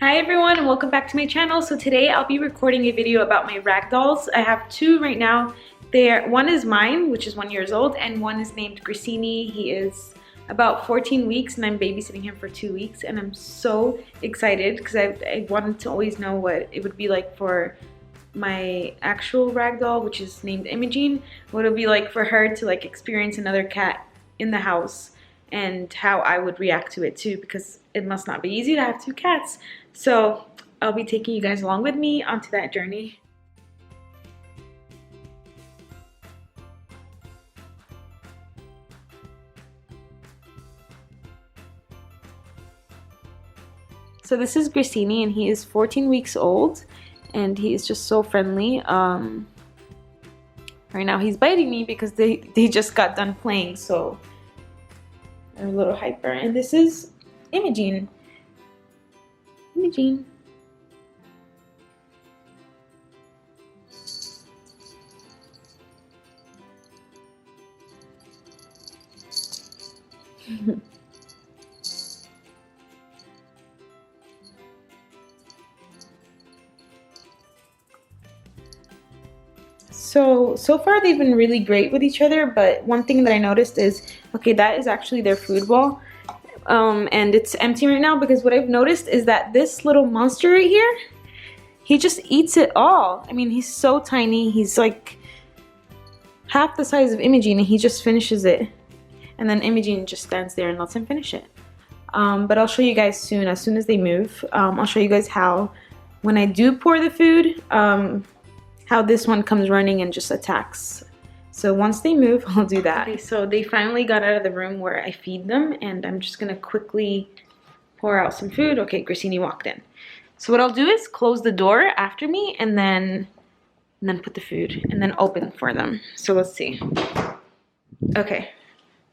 Hi everyone and welcome back to my channel. So today I'll be recording a video about my ragdolls. I have two right now. One is mine, which is 1 year old, and one is named Grissini. He is about 14 weeks and I'm babysitting him for 2 weeks, and I'm so excited because I wanted to always know what it would be like for my actual ragdoll, which is named Imogene, what it would be like for her to experience another cat in the house, and how I would react to it too, because it must not be easy to have two cats. So I'll be taking you guys along with me onto that journey. So this is Grissini and he is 14 weeks old and he is just so friendly. Right now he's biting me because they just got done playing, so they're a little hyper. And this is Imogene. Imogene. So far they've been really great with each other, but one thing that I noticed is, okay, that is actually their food bowl. And it's empty right now because what I've noticed is that this little monster right here, he just eats it all. I mean, he's so tiny. He's like half the size of Imogene and he just finishes it. And then Imogene just stands there and lets him finish it. But I'll show you guys soon as they move. I'll show you guys how, when I do pour the food, how this one comes running and just attacks. So once they move, I'll do that. Okay, so they finally got out of the room where I feed them, and I'm just gonna quickly pour out some food. Okay, Grissini walked in. So what I'll do is close the door after me and then put the food and then open for them. So let's see. Okay,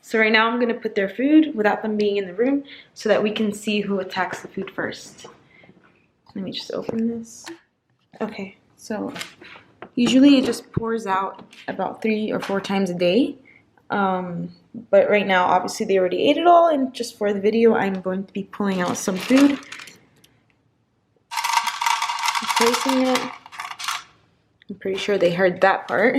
so right now I'm gonna put their food without them being in the room so that we can see who attacks the food first. Let me just open this. Okay, so usually it just pours out about 3 or 4 times a day. But right now, obviously they already ate it all, and just for the video, I'm going to be pulling out some food. Placing it. I'm pretty sure they heard that part.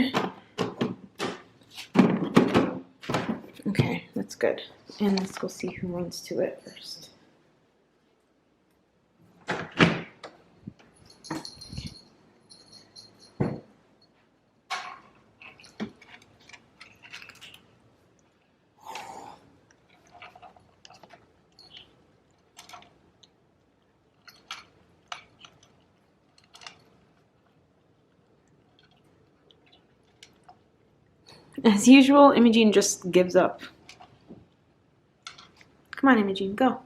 Okay, that's good. And let's go see who runs to it first. As usual, Imogene just gives up. Come on, Imogene, go.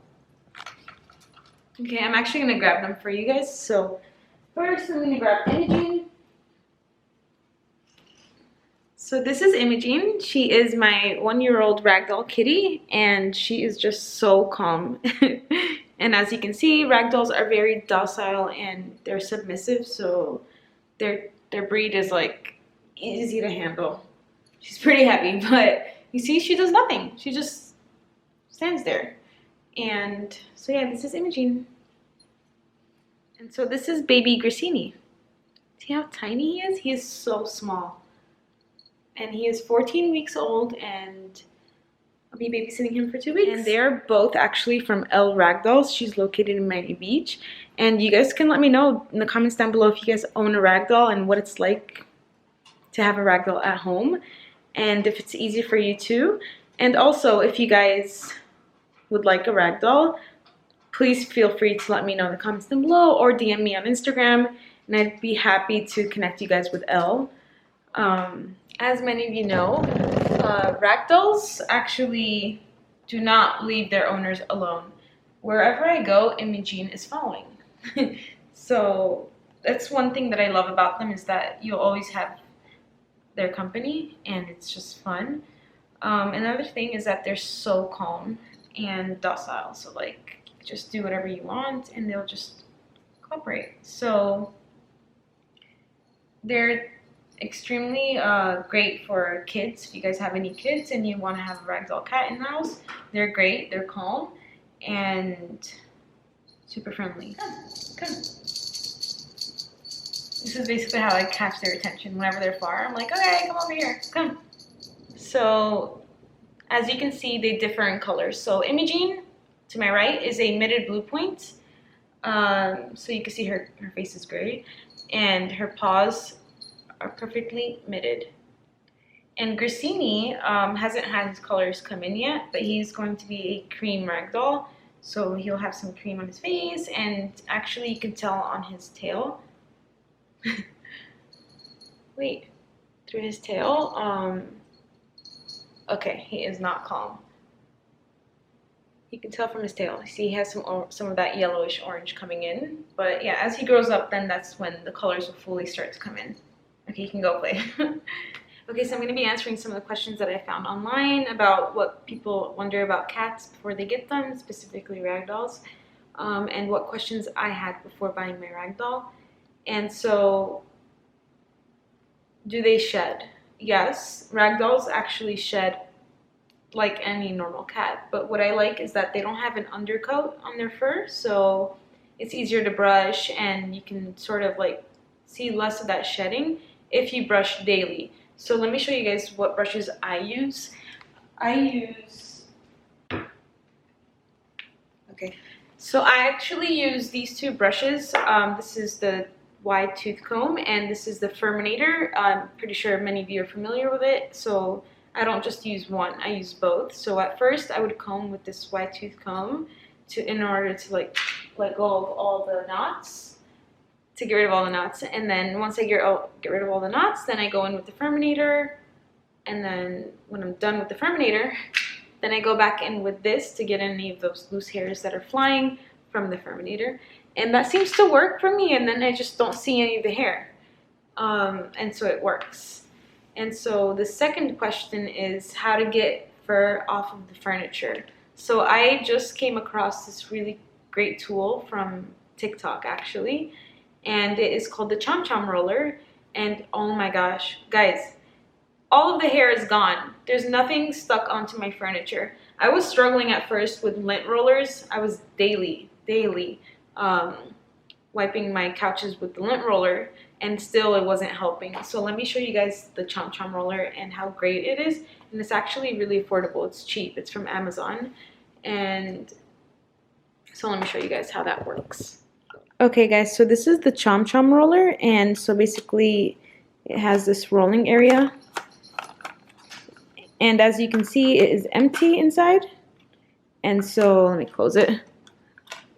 Okay, I'm actually gonna grab them for you guys. So first I'm gonna grab Imogene. So this is Imogene. She is my 1-year-old ragdoll kitty, and she is just so calm. And as you can see, ragdolls are very docile and they're submissive, so their breed is like easy to handle. She's pretty heavy, but you see, she does nothing. She just stands there. And so yeah, this is Imogene. And so this is baby Grissini. See how tiny he is? He is so small. And he is 14 weeks old, and I'll be babysitting him for 2 weeks. And they're both actually from Elle Ragdolls. She's located in Miami Beach. And you guys can let me know in the comments down below if you guys own a ragdoll and what it's like to have a ragdoll at home, and if it's easy for you too. And also, if you guys would like a ragdoll, please feel free to let me know in the comments down below or DM me on Instagram, and I'd be happy to connect you guys with Elle. As many of you know, ragdolls actually do not leave their owners alone. Wherever I go, Imogene is following. So that's one thing that I love about them, is that you'll always have their company and it's just fun. Another thing is that they're so calm and docile, so like just do whatever you want and they'll just cooperate. So they're extremely great for kids. If you guys have any kids and you want to have a ragdoll cat in the house, they're great. They're calm and super friendly. Come, come. This is basically how I catch their attention whenever they're far. I'm like, okay, come over here, come. So as you can see, they differ in colors. So Imogene, to my right, is a mitted blue point. So you can see her face is gray, and her paws are perfectly mitted. And Grassini hasn't had his colors come in yet, but he's going to be a cream ragdoll. So he'll have some cream on his face, and actually you can tell on his tail. Wait, through his tail. Okay, he is not calm. You can tell from his tail. See, he has some of that yellowish orange coming in. But yeah, as he grows up, then that's when the colors will fully start to come in. Okay, you can go play. Okay, so I'm going to be answering some of the questions that I found online about what people wonder about cats before they get them, specifically ragdolls, and what questions I had before buying my ragdoll. And so, do they shed? Yes, ragdolls actually shed like any normal cat, but what I like is that they don't have an undercoat on their fur, so it's easier to brush, and you can sort of like see less of that shedding if you brush daily. So let me show you guys what brushes I use. So I actually use these two brushes. This is the wide tooth comb, and this is the Furminator. I'm pretty sure many of you are familiar with it, so I don't just use one, I use both. So at first I would comb with this wide tooth comb in order to like let go of all the knots, to get rid of all the knots. And then once I get rid of all the knots, then I go in with the Furminator. And then when I'm done with the Furminator, then I go back in with this to get any of those loose hairs that are flying from the Furminator. And that seems to work for me, and then I just don't see any of the hair. And so it works. And so the second question is how to get fur off of the furniture. So I just came across this really great tool from TikTok actually, and it is called the Chom Chom roller. And oh my gosh, guys, all of the hair is gone. There's nothing stuck onto my furniture. I was struggling at first with lint rollers. I was daily wiping my couches with the lint roller, and still it wasn't helping. So let me show you guys the Chom Chom roller and how great it is. And it's actually really affordable. It's cheap. It's from Amazon. And so let me show you guys how that works. Okay guys, so this is the Chom Chom roller, and so basically it has this rolling area. And as you can see, it is empty inside. And so let me close it.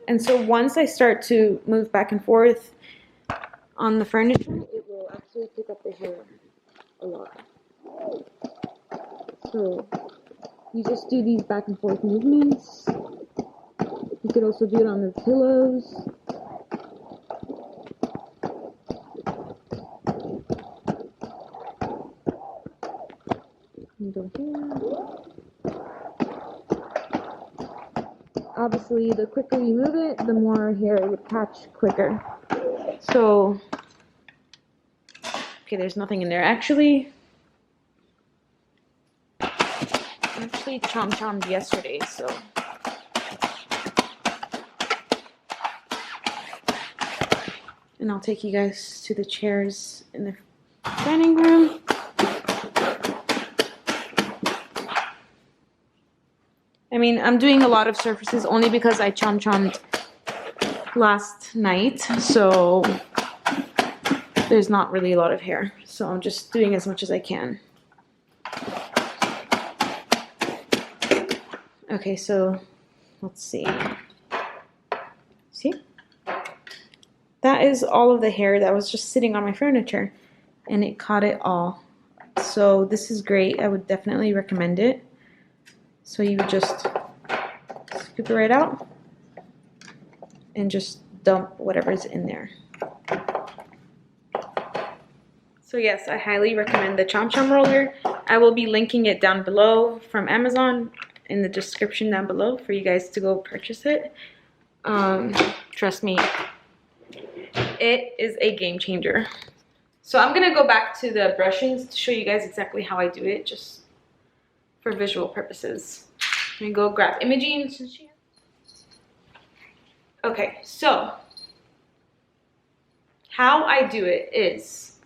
And so once I start to move back and forth on the furniture, it will actually pick up the hair a lot. So you just do these back and forth movements. You could also do it on the pillows. And go here. Obviously, the quicker you move it, the more hair it would catch quicker. So, okay, there's nothing in there. Actually Chom Chom'd yesterday, so. And I'll take you guys to the chairs in the dining room. I mean, I'm doing a lot of surfaces only because I Chom Chom'd last night, so there's not really a lot of hair. So I'm just doing as much as I can. Okay, so let's see. See? That is all of the hair that was just sitting on my furniture, and it caught it all. So this is great. I would definitely recommend it. So you would just scoop it right out and just dump whatever's in there. So yes, I highly recommend the Chom Chom roller. I will be linking it down below from Amazon in the description down below for you guys to go purchase it. Trust me, it is a game changer. So I'm gonna go back to the brushings to show you guys exactly how I do it, just for visual purposes. Let me go grab Imogene since she. Okay, so how I do it is,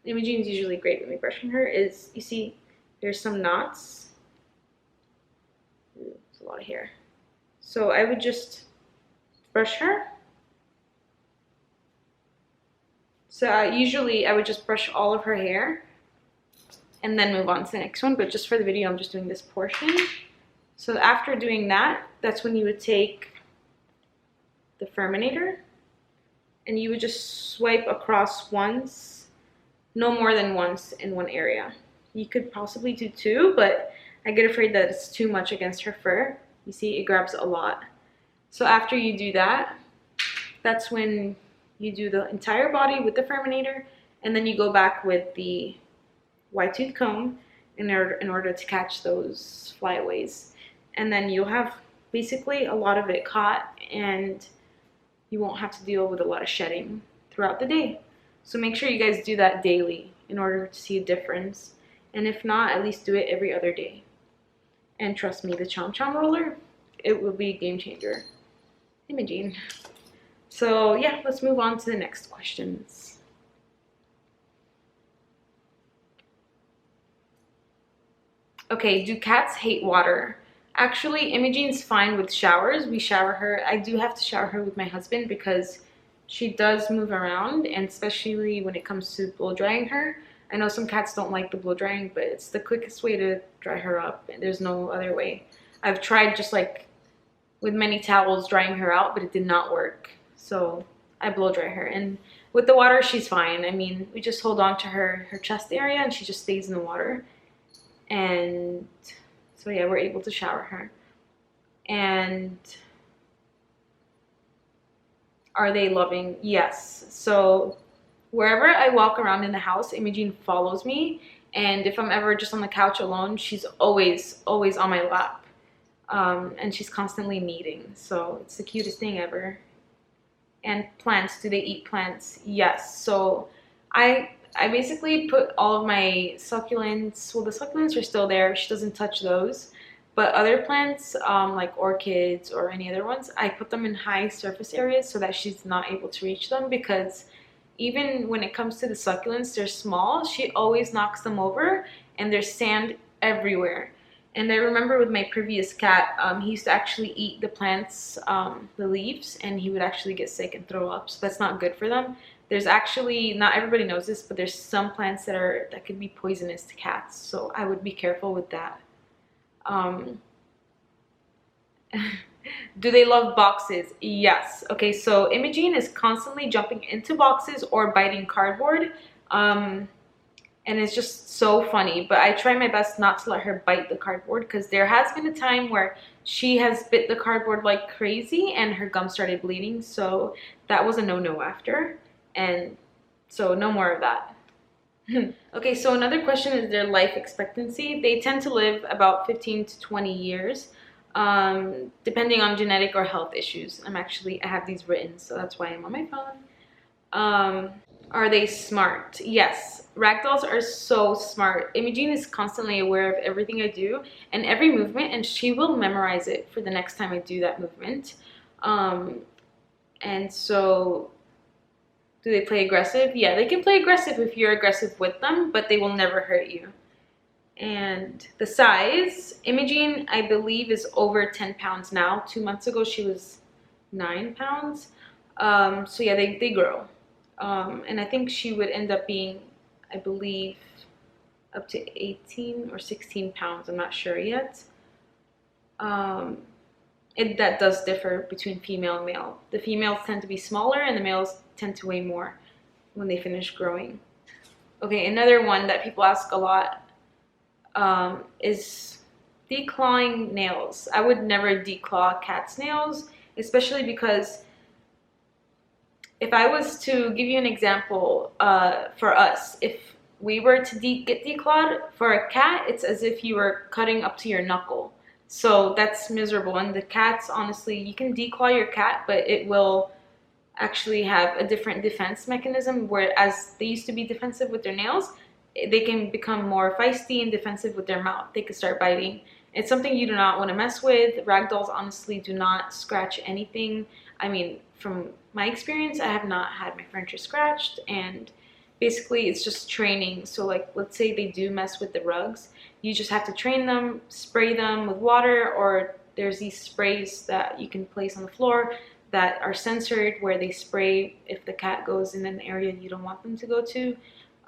Imogene's usually great with me brushing her, is, you see, there's some knots. Ooh, it's a lot of hair. So I would just brush her. So usually I would just brush all of her hair and then move on to the next one, but just for the video, I'm just doing this portion. So after doing that, that's when you would take the Furminator and you would just swipe across once, no more than once in one area. You could possibly do two, but I get afraid that it's too much against her fur. You see, it grabs a lot. So after you do that, that's when you do the entire body with the Furminator, and then you go back with the wide tooth comb in order to catch those flyaways. And then you'll have basically a lot of it caught, and you won't have to deal with a lot of shedding throughout the day. So make sure you guys do that daily in order to see a difference. And if not, at least do it every other day. And trust me, the Chom Chom roller, it will be a game changer. Imogene. So yeah, let's move on to the next questions. Okay, do cats hate water? Actually, Imogene's fine with showers. We shower her. I do have to shower her with my husband because she does move around, and especially when it comes to blow drying her. I know some cats don't like the blow drying, but it's the quickest way to dry her up, and there's no other way. I've tried just like with many towels drying her out, but it did not work. So I blow dry her, and with the water, she's fine. I mean, we just hold on to her chest area, and she just stays in the water. And so yeah, we're able to shower her. And are they loving? Yes. So wherever I walk around in the house, Imogene follows me. And if I'm ever just on the couch alone, she's always on my lap. And she's constantly kneading. So it's the cutest thing ever. And plants, do they eat plants? Yes. So I basically put all of my succulents, well, the succulents are still there. She doesn't touch those. But other plants, like orchids or any other ones, I put them in high surface areas so that she's not able to reach them, because even when it comes to the succulents, they're small. She always knocks them over, and there's sand everywhere. And I remember with my previous cat, he used to actually eat the plants, the leaves, and he would actually get sick and throw up. So that's not good for them. There's actually, not everybody knows this, but there's some plants that could be poisonous to cats. So I would be careful with that. Do they love boxes? Yes. Okay, so Imogene is constantly jumping into boxes or biting cardboard. And it's just so funny, but I try my best not to let her bite the cardboard, because there has been a time where she has bit the cardboard like crazy and her gum started bleeding, so that was a no-no after, and so no more of that. Okay, so another question is their life expectancy. They tend to live about 15 to 20 years, depending on genetic or health issues. I have these written, so that's why I'm on my phone. Are they smart? Yes. Ragdolls are so smart. Imogene is constantly aware of everything I do and every movement, and she will memorize it for the next time I do that movement. And so, do they play aggressive? Yeah, they can play aggressive if you're aggressive with them, but they will never hurt you. And the size, Imogene, I believe, is over 10 pounds now. 2 months ago, she was 9 pounds. So yeah, they grow. And I think she would end up being, I believe, up to 18 or 16 pounds. I'm not sure yet. That does differ between female and male. The females tend to be smaller and the males tend to weigh more when they finish growing. Okay, another one that people ask a lot is declawing nails. I would never declaw cat's nails, especially because if I was to give you an example, for us, if we were to get declawed, for a cat, it's as if you were cutting up to your knuckle. So that's miserable. And the cats, honestly, you can declaw your cat, but it will actually have a different defense mechanism, whereas they used to be defensive with their nails, they can become more feisty and defensive with their mouth. They could start biting. It's something you do not want to mess with. Ragdolls honestly do not scratch anything. I mean, from my experience, I have not had my furniture scratched, and basically it's just training. So like, let's say they do mess with the rugs, you just have to train them, spray them with water, or there's these sprays that you can place on the floor that are censored, where they spray if the cat goes in an area you don't want them to go to.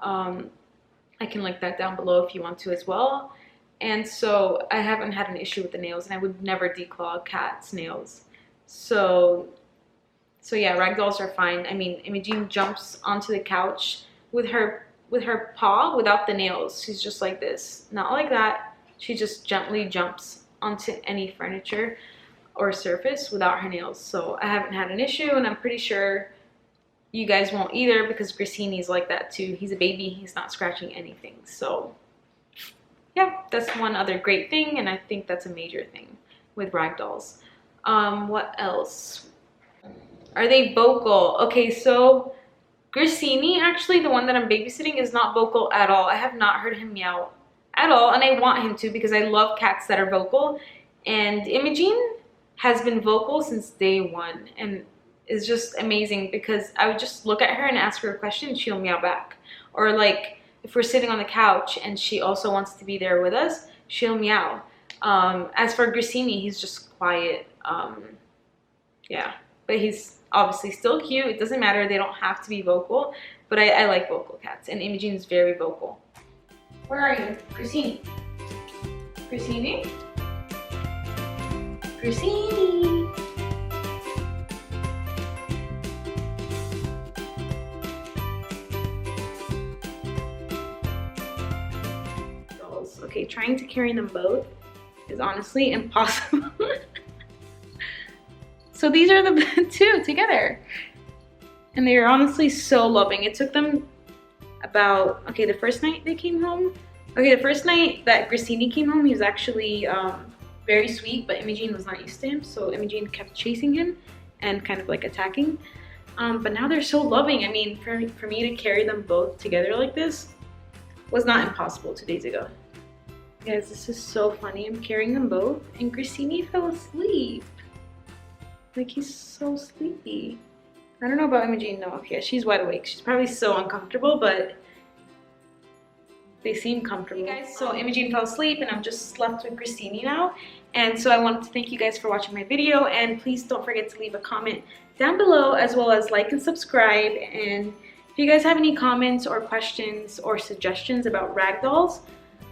I can link that down below if you want to as well. And so I haven't had an issue with the nails, and I would never declaw cats' nails. So yeah, ragdolls are fine. I mean, Imogene jumps onto the couch with her paw without the nails. She's just like this, not like that. She just gently jumps onto any furniture or surface without her nails. So I haven't had an issue, and I'm pretty sure you guys won't either, because Grissini's like that too. He's a baby, he's not scratching anything. So yeah, that's one other great thing, and I think that's a major thing with ragdolls. What else? Are they vocal? Okay, so Grissini, actually the one that I'm babysitting, is not vocal at all. I have not heard him meow at all, and I want him to, because I love cats that are vocal. And Imogene has been vocal since day one, and is just amazing, because I would just look at her and ask her a question and she'll meow back. Or like, if we're sitting on the couch and she also wants to be there with us, she'll meow. As for Grissini, he's just quiet. Yeah, but he's obviously still cute. It doesn't matter, they don't have to be vocal, but I like vocal cats, and Imogene is very vocal. Where are you? Grissini? Grissini? Grissini! Okay, trying to carry them both is honestly impossible. So these are the two together, and they are honestly so loving. It took them about, okay, the first night they came home. Okay, the first night that Grissini came home, he was actually very sweet, but Imogene was not used to him, so Imogene kept chasing him and kind of like attacking. But now they're so loving. I mean, for me to carry them both together like this was not impossible 2 days ago. Guys, this is so funny. I'm carrying them both, and Grissini fell asleep. Like, he's so sleepy. I don't know about Imogene though. Yeah, she's wide awake. She's probably so uncomfortable, but they seem comfortable. Hey guys, so Imogene fell asleep, and I'm just left with Grissini now. And so I wanted to thank you guys for watching my video, and please don't forget to leave a comment down below, as well as like and subscribe. And if you guys have any comments or questions or suggestions about ragdolls,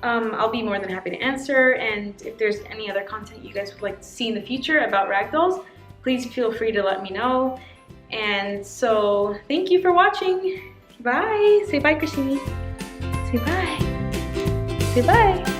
I'll be more than happy to answer. And if there's any other content you guys would like to see in the future about ragdolls, please feel free to let me know. And so thank you for watching. Bye. Say bye, Grissini. Say bye. Say bye.